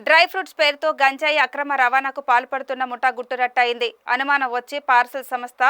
Dry fruits పేరుతో గంజాయి అక్రమ రవాణాకు పాల్పడుతున్న ముఠా గుట్టురట్టయింది. అనుమానం వచ్చి పార్సల్ సంస్థ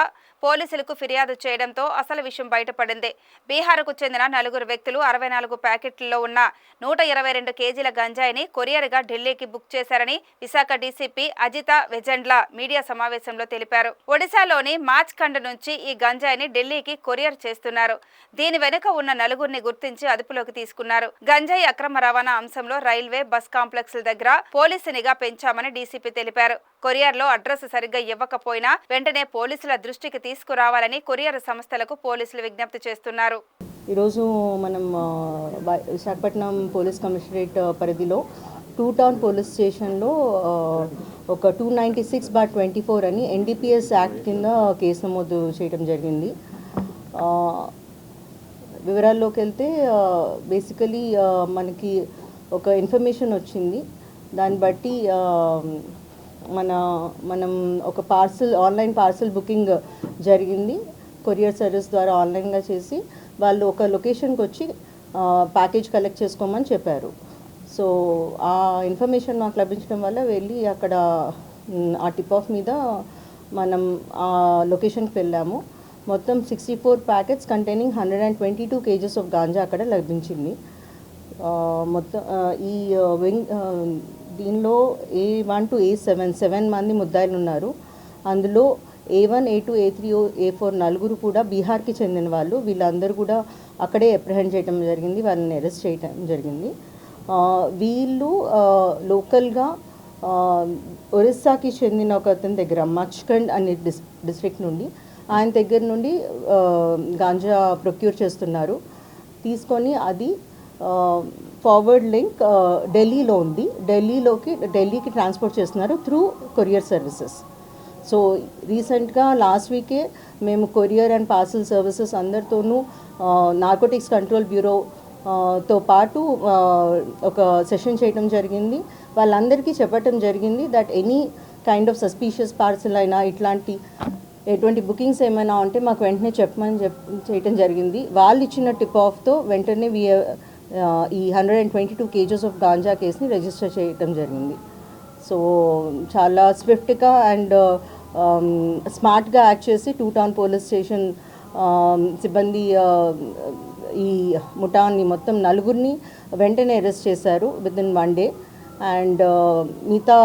పోలీసులకు ఫిర్యాదు చేయడంతో అసలు విషయం బయటపడింది. బీహార్కు చెందిన 4 వ్యక్తులు 64 ప్యాకెట్లలో ఉన్న 122 కేజీల గంజాయిని కొరియర్గా ఢిల్లీకి బుక్ చేశారని విశాఖ డీసీపీ అజిత వెజెండ్ల మీడియా సమావేశంలో తెలిపారు. ఒడిశాలోని మాచ్ఖండ్ నుంచి ఈ గంజాయిని ఢిల్లీకి కొరియర్ చేస్తున్నారు. దీని వెనుక ఉన్న 4 గుర్తించి అదుపులోకి తీసుకున్నారు. గంజాయి అక్రమ రవాణా అంశంలో రైల్వే బస్ కాంప్లెక్స్ దగ్గర పోలీసు నిఘా పెంచామని డీసీపీ తెలిపారు. కొరియర్లో అడ్రస్ సరిగ్గా ఇవ్వకపోయినా వెంటనే పోలీసుల దృష్టికి తీసుకురావాలని కొరియర్ సంస్థలకు పోలీసులు విజ్ఞప్తి చేస్తున్నారు. ఈరోజు మనం విశాఖపట్నం పోలీస్ కమిషనరేట్ పరిధిలో 2 టౌన్ పోలీస్ స్టేషన్లో ఒక 296/24 అని NDPS యాక్ట్ కింద కేసు నమోదు చేయడం జరిగింది. వివరాల్లోకి వెళ్తే బేసికలీ మనకి ఒక ఇన్ఫర్మేషన్ వచ్చింది. దాన్ని బట్టి మనం ఒక ఆన్లైన్ పార్సల్ బుకింగ్ జరిగింది. కొరియర్ సర్వీస్ ద్వారా ఆన్లైన్గా చేసి వాళ్ళు ఒక లొకేషన్కి వచ్చి ప్యాకేజ్ కలెక్ట్ చేసుకోమని చెప్పారు. సో ఆ ఇన్ఫర్మేషన్ మాకు లభించడం వల్ల వెళ్ళి అక్కడ ఆ టిప్ ఆఫ్ మీద మనం ఆ లొకేషన్కి వెళ్ళాము. మొత్తం 64 packets containing 122 kgs of ganja అక్కడ లభించింది. మొత్తం ఈ దీనిలో A1 to A7 7 మంది ముద్దాయిలు ఉన్నారు. అందులో A1, A2, A3, A4 4 కూడా బీహార్కి చెందిన వాళ్ళు. వీళ్ళందరూ కూడా అక్కడే అప్రహెండ్ చేయడం జరిగింది, వాళ్ళని అరెస్ట్ చేయడం జరిగింది. వీళ్ళు లోకల్గా ఒరిస్సాకి చెందిన ఒక అతని దగ్గర మచ్కండ్ అనే డిస్ట్రిక్ట్ నుండి ఆయన దగ్గర నుండి గాంజా ప్రొక్యూర్ చేస్తున్నారు. తీసుకొని అది ఫార్వర్డ్ లింక్ ఢిల్లీలో ఉంది. ఢిల్లీకి ట్రాన్స్పోర్ట్ చేస్తున్నారు త్రూ కొరియర్ సర్వీసెస్. సో రీసెంట్గా లాస్ట్ వీకే మేము కొరియర్ అండ్ పార్సల్ సర్వీసెస్ అందరితోనూ నార్కోటిక్స్ కంట్రోల్ బ్యూరోతో పాటు ఒక సెషన్ చేయడం జరిగింది. వాళ్ళందరికీ చెప్పటం జరిగింది that any kind of suspicious parcel అయినా ఎటువంటి బుకింగ్స్ ఏమైనా ఉంటే మాకు వెంటనే చెప్పమని చేయటం జరిగింది. వాళ్ళు ఇచ్చిన టిప్ ఆఫ్తో వెంటనే ఈ 122 కేజెస్ ఆఫ్ గాంజా కేసుని రిజిస్టర్ చేయటం జరిగింది. సో చాలా స్విఫ్ట్గా అండ్ స్మార్ట్గా యాక్ట్ చేసి 2 టౌన్ పోలీస్ స్టేషన్ సిబ్బంది ఈ ముఠాని మొత్తం 4 వెంటనే అరెస్ట్ చేశారు వితిన్ 1 డే. అండ్ మిగతా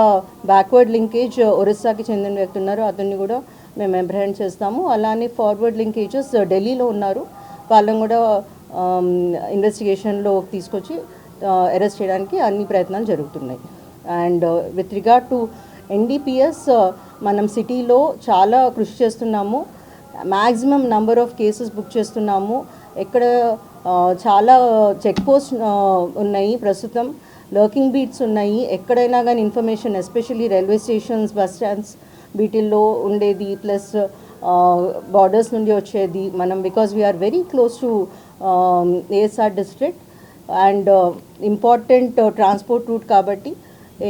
బ్యాక్వర్డ్ లింకేజ్ ఒరిస్సాకి చెందిన వ్యక్తి ఉన్నారు, అతన్ని కూడా మేము అప్రహెండ్ చేస్తాము. అలానే ఫార్వర్డ్ లింకేజెస్ ఢిల్లీలో ఉన్నారు, వాళ్ళని కూడా ఇన్వెస్టిగేషన్లో తీసుకొచ్చి అరెస్ట్ చేయడానికి అన్ని ప్రయత్నాలు జరుగుతున్నాయి. And with regard to NDPS మనం సిటీలో చాలా కృషి చేస్తున్నాము. Maximum number of cases book చేస్తున్నాము. ఎక్కడ చాలా చెక్ పోస్ట్ ఉన్నాయి, ప్రస్తుతం లర్కింగ్ బీట్స్ ఉన్నాయి. ఎక్కడైనా కానీ information especially railway stations, bus stands వీటిల్లో ఉండేది ప్లస్ బార్డర్స్ నుండి వచ్చేది మనం because we are very close to ASR district and important transport route కాబట్టి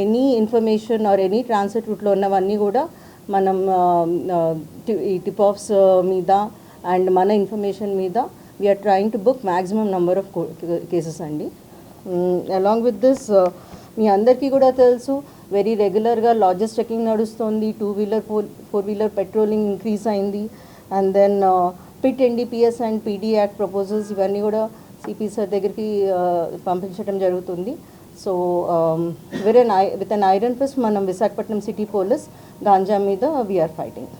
any information or any transit రూట్లో ఉన్నవన్నీ కూడా మనం ఈ టిప్ ఆఫ్స్ మీద అండ్ మన ఇన్ఫర్మేషన్ మీద we are trying to book maximum number of cases అండి. అలాంగ్ విత్ దిస్ మీ అందరికీ కూడా తెలుసు వెరీ రెగ్యులర్గా లాడ్జెస్ చెకింగ్ నడుస్తుంది. 2-వీలర్ 4-వీలర్ పెట్రోలింగ్ ఇంక్రీజ్ అయింది. And then PIT NDPS and PD act proposals ఇవన్నీ కూడా CP సార్ దగ్గరికి పంపించడం జరుగుతుంది. So with an iron fist మనం విశాఖపట్నం సిటీ పోలీస్ గాంజా మీద వీఆర్ ఫైటింగ్.